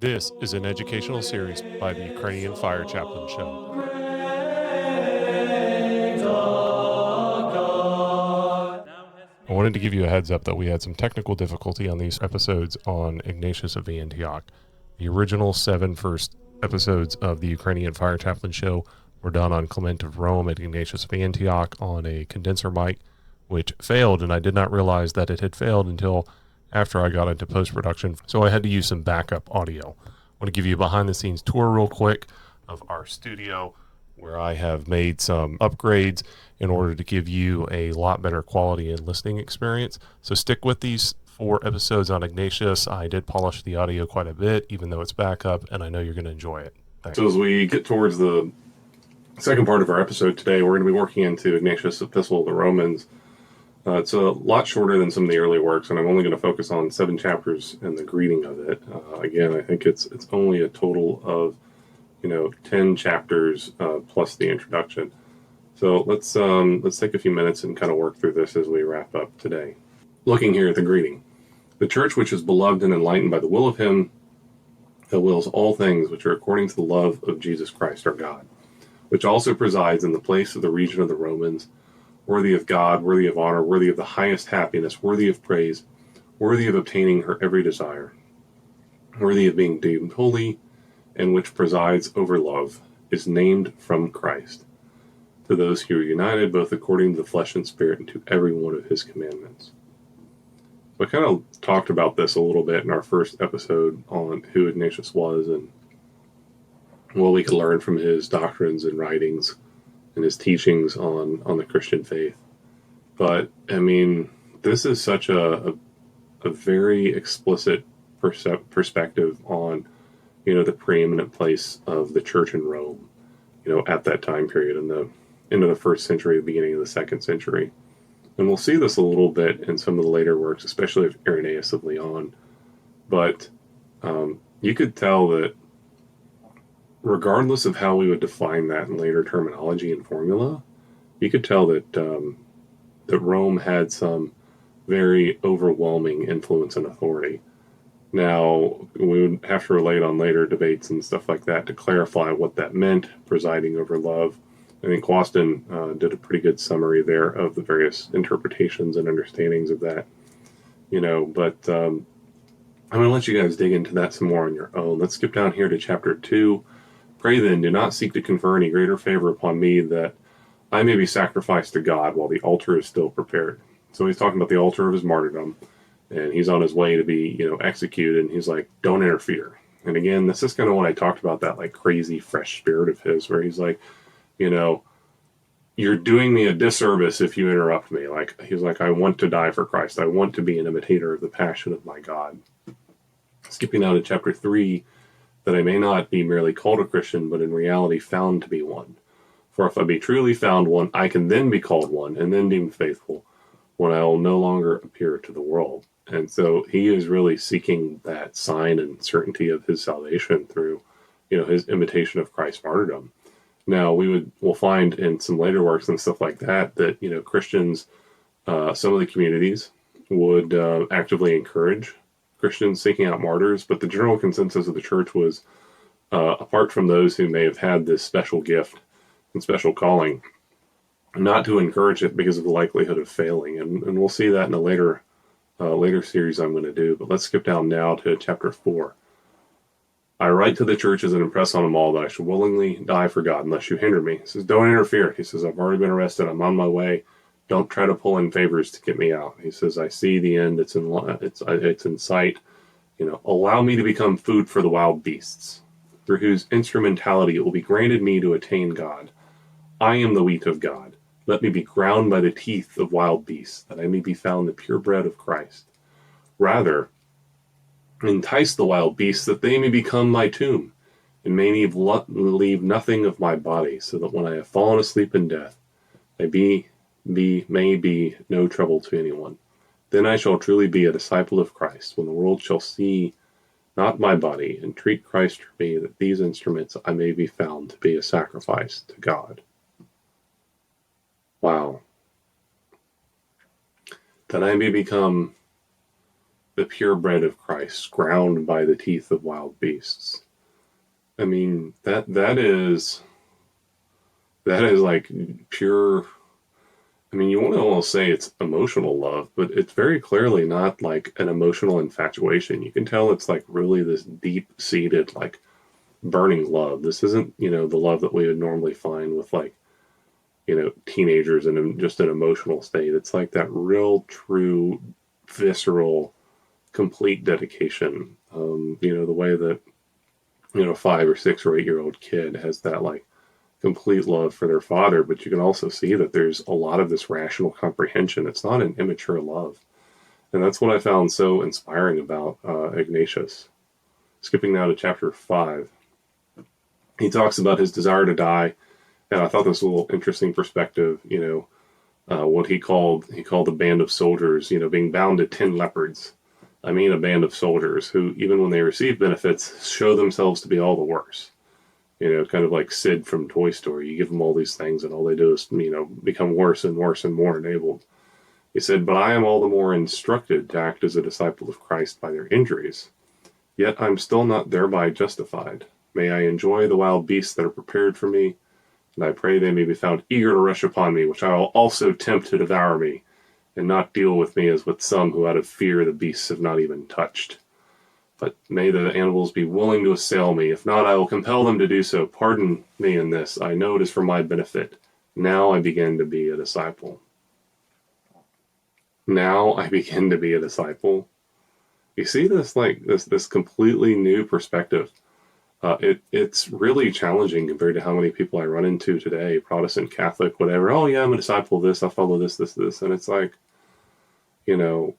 This is an educational series by the Ukrainian Fire Chaplain Show. I wanted to give you a heads up that we had some technical difficulty on these episodes on Ignatius of Antioch. The original first episodes of the Ukrainian Fire Chaplain Show were done on Clement of Rome at Ignatius of Antioch on a condenser mic, which failed, and I did not realize that it had failed until after I got into post-production, so I had to use some backup audio. I want to give you a behind-the-scenes tour real quick of our studio, where I have made some upgrades in order to give you a lot better quality and listening experience. So stick with these 4 episodes on Ignatius. I did polish the audio quite a bit, even though it's backup, and I know you're going to enjoy it. Thanks. So as we get towards the second part of our episode today, we're going to be working into Ignatius' Epistle to the Romans. It's a lot shorter than some of the early works, and I'm only going to focus on 7 chapters and the greeting of it. Again, I think it's only a total of 10 chapters plus the introduction. So let's take a few minutes and kind of work through this as we wrap up today. Looking here at the greeting, the church which is beloved and enlightened by the will of Him that wills all things which are according to the love of Jesus Christ our God, which also presides in the place of the region of the Romans, worthy of God, worthy of honor, worthy of the highest happiness, worthy of praise, worthy of obtaining her every desire, worthy of being deemed holy, and which presides over love, is named from Christ, to those who are united both according to the flesh and spirit and to every one of His commandments. So I kind of talked about this a little bit in our first episode on who Ignatius was and what we could learn from his doctrines and writings and his teachings on the Christian faith. But, I mean, this is such a very explicit perspective on, the preeminent place of the church in Rome, at that time period in the end of the 1st century, the beginning of the 2nd century. And we'll see this a little bit in some of the later works, especially of Irenaeus of Lyon. But you could tell that regardless of how we would define that in later terminology and formula, you could tell that that Rome had some very overwhelming influence and authority. Now, we would have to relate on later debates and stuff like that to clarify what that meant, presiding over love. I think Waston did a pretty good summary there of the various interpretations and understandings of that. But I'm going to let you guys dig into that some more on your own. Let's skip down here to chapter 2. Pray then, do not seek to confer any greater favor upon me, that I may be sacrificed to God while the altar is still prepared. So he's talking about the altar of his martyrdom, and he's on his way to be, executed, and he's like, don't interfere. And again, this is kind of what I talked about, that like crazy fresh spirit of his, where he's like, you're doing me a disservice if you interrupt me. Like, he's like, I want to die for Christ. I want to be an imitator of the passion of my God. Skipping down to chapter 3, that I may not be merely called a Christian, but in reality found to be one. For if I be truly found one, I can then be called one, and then deemed faithful, when I will no longer appear to the world. And so he is really seeking that sign and certainty of his salvation through, his imitation of Christ's martyrdom. Now, we'll find in some later works and stuff like that, Christians, some of the communities would actively encourage Christians seeking out martyrs, but the general consensus of the church was, apart from those who may have had this special gift and special calling, not to encourage it because of the likelihood of failing. And we'll see that in a later series I'm going to do. But let's skip down now to chapter 4. I write to the churches and impress on them all that I should willingly die for God unless you hinder me. He says, don't interfere. He says, I've already been arrested. I'm on my way. Don't try to pull in favors to get me out. He says, I see the end. It's in sight. Allow me to become food for the wild beasts, through whose instrumentality it will be granted me to attain God. I am the wheat of God. Let me be ground by the teeth of wild beasts, that I may be found the pure bread of Christ. Rather, entice the wild beasts, that they may become my tomb, and may leave nothing of my body, so that when I have fallen asleep in death, I may be no trouble to anyone. Then I shall truly be a disciple of Christ, when the world shall see not my body, and treat Christ for me, that these instruments I may be found to be a sacrifice to God. Wow. That I may become the purebred of Christ, ground by the teeth of wild beasts. I mean, that is like pure. I mean, you want to almost say it's emotional love, but it's very clearly not like an emotional infatuation. You can tell it's like really this deep-seated, like burning love. This isn't, the love that we would normally find with like, teenagers in just an emotional state. It's like that real, true, visceral, complete dedication. The way that, 5 or 6 or 8-year-old kid has that like complete love for their father, but you can also see that there's a lot of this rational comprehension. It's not an immature love. And that's what I found so inspiring about Ignatius. Skipping now to chapter 5. He talks about his desire to die, and I thought this was a little interesting perspective, what he called a band of soldiers, being bound to 10 leopards. I mean, a band of soldiers who, even when they receive benefits, show themselves to be all the worse. Kind of like Sid from Toy Story. You give them all these things, and all they do is, become worse and worse and more enabled. He said, "But I am all the more instructed to act as a disciple of Christ by their injuries. Yet I'm still not thereby justified. May I enjoy the wild beasts that are prepared for me, and I pray they may be found eager to rush upon me, which I will also tempt to devour me, and not deal with me as with some who out of fear the beasts have not even touched. But may the animals be willing to assail me. If not, I will compel them to do so. Pardon me in this. I know it is for my benefit. Now I begin to be a disciple." Now I begin to be a disciple. You see this like this completely new perspective. It's really challenging compared to how many people I run into today, Protestant, Catholic, whatever. Oh yeah, I'm a disciple of this. I follow this, and it's like, you know,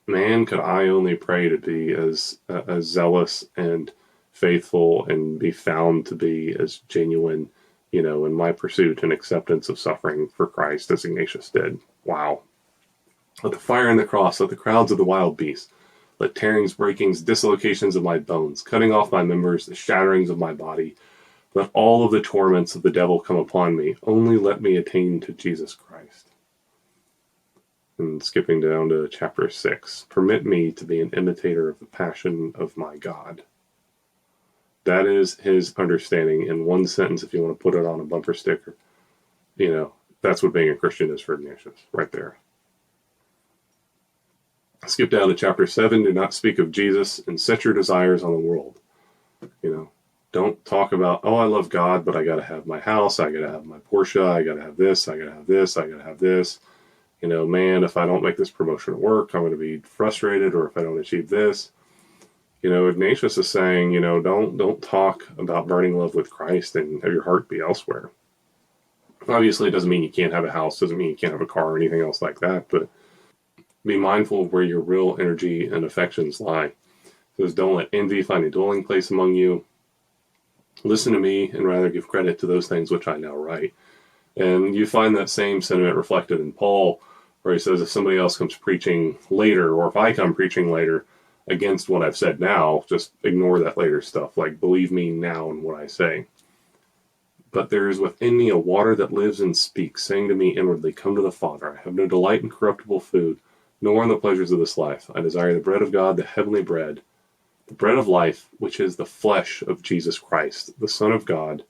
man, could I only pray to be as zealous and faithful and be found to be as genuine, in my pursuit and acceptance of suffering for Christ as Ignatius did. Wow. Let the fire and the cross, let the crowds of the wild beasts, let tearings, breakings, dislocations of my bones, cutting off my members, the shatterings of my body, let all of the torments of the devil come upon me. Only let me attain to Jesus Christ. And skipping down to chapter 6, permit me to be an imitator of the passion of my God. That is his understanding in one sentence. If you want to put it on a bumper sticker, that's what being a Christian is for Ignatius, right there. Skip down to chapter 7. Do not speak of Jesus and set your desires on the world. Don't talk about, oh, I love God, but I got to have my house. I got to have my Porsche. I got to have this. I got to have this. I got to have this. Man, if I don't make this promotion at work, I'm going to be frustrated, or if I don't achieve this. Ignatius is saying, don't talk about burning love with Christ and have your heart be elsewhere. Obviously, it doesn't mean you can't have a house, doesn't mean you can't have a car or anything else like that, but be mindful of where your real energy and affections lie. It says, don't let envy find a dwelling place among you. Listen to me and rather give credit to those things which I now write. And you find that same sentiment reflected in Paul, where he says, if somebody else comes preaching later, or if I come preaching later against what I've said now, just ignore that later stuff. Like, believe me now in what I say. But there is within me a water that lives and speaks, saying to me inwardly, come to the Father. I have no delight in corruptible food, nor in the pleasures of this life. I desire the bread of God, the heavenly bread, the bread of life, which is the flesh of Jesus Christ, the Son of God,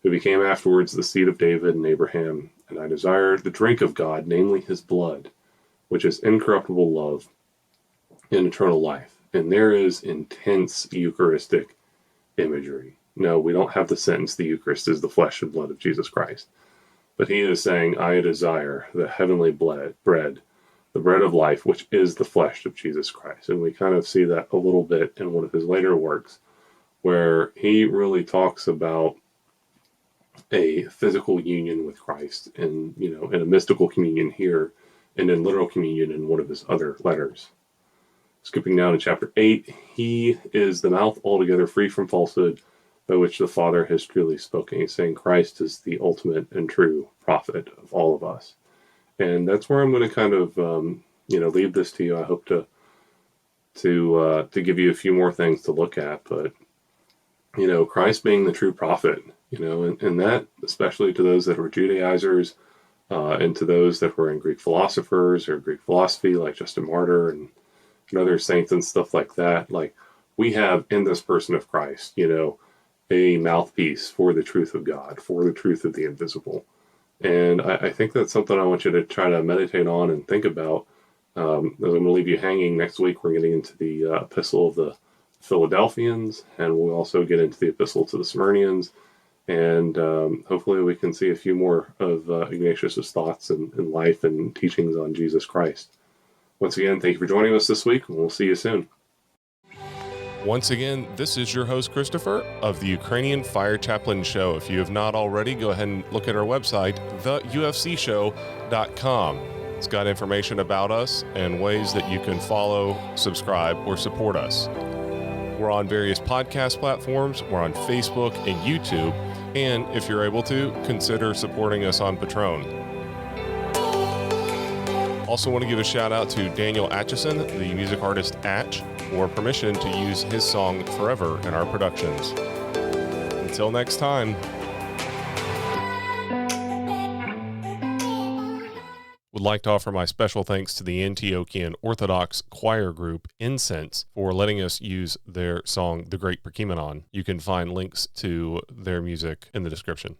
who became afterwards the seed of David and Abraham. And I desire the drink of God, namely his blood, which is incorruptible love and eternal life. And there is intense Eucharistic imagery. No, we don't have the sentence, the Eucharist is the flesh and blood of Jesus Christ. But he is saying, I desire the heavenly bread, the bread of life, which is the flesh of Jesus Christ. And we kind of see that a little bit in one of his later works, where he really talks about a physical union with Christ, and in a mystical communion here, and in literal communion in one of his other letters. Skipping down to chapter 8, he is the mouth altogether free from falsehood, by which the Father has truly spoken. He's saying Christ is the ultimate and true prophet of all of us. And that's where I'm going to kind of, leave this to you. I hope to give you a few more things to look at. But, Christ being the true prophet, and that, especially to those that were Judaizers, and to those that were in Greek philosophers or Greek philosophy, like Justin Martyr and and other saints and stuff like that, like we have in this person of Christ, a mouthpiece for the truth of God, for the truth of the invisible. And I think that's something I want you to try to meditate on and think about. I'm going to leave you hanging. Next week, we're getting into the epistle of the Philadelphians, and we'll also get into the epistle to the Smyrnians. And hopefully we can see a few more of Ignatius's thoughts and life and teachings on Jesus Christ. Once again, thank you for joining us this week, and we'll see you soon. Once again, this is your host, Christopher, of the Ukrainian Fire Chaplain Show. If you have not already, go ahead and look at our website, theufcshow.com. It's got information about us and ways that you can follow, subscribe, or support us. We're on various podcast platforms. We're on Facebook and YouTube. And if you're able to, consider supporting us on Patreon. Also want to give a shout out to Daniel Atchison, the music artist Atch, for permission to use his song Forever in our productions. Until next time. Would like to offer my special thanks to the Antiochian Orthodox choir group Incense for letting us use their song The Great Perkimenon. You can find links to their music in the description.